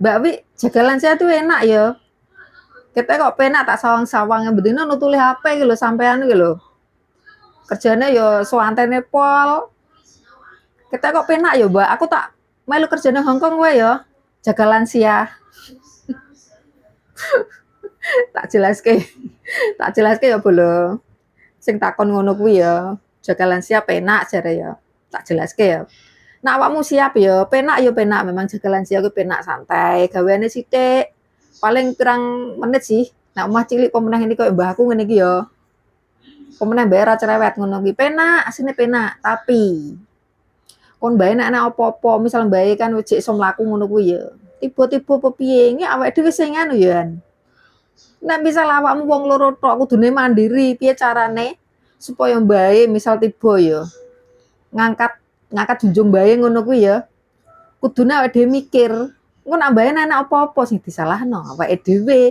Mbak Wi, jaga lansia tuh enak ya. Kita kok penak tak sawang-sawang yang bedino nutuli HP gitu lho sampean gitu. Kerjanya ya suantene pol. Kita kok penak ya, Mbak. Aku tak melu kerjanya Hongkong wae ya. Jaga lansia. tak jelaske. tak jelaske ya bolo. Sing takon ngono kuwi ya. Jaga lansia penak jare ya. Tak jelaske ya. Nah awakmu siap ya, penak ya penak memang jaga lansia kuwi penak santai, gaweane sithik. Paling pirang menit sih. Nah omah cilik pemenang ini koyo mbahku ngene iki ya. Pemenang bayar cerewet ngono kuwi penak, asine penak, tapi kon bae nek ana apa-apa, misal bae kan wis iso mlaku ngono kuwi ya. Tiba-tiba pepiye, ngi awake dhewe sing anu ya. Nek misal awakmu wong loro tok kudune mandiri, piye carane supaya bae misal tiba ya ngangkat ngangkat junjung bae ngono kuwi ya. Kudune awake dhewe mikir, engko nak bae nek ana apa-apa sing disalahno awake dhewe.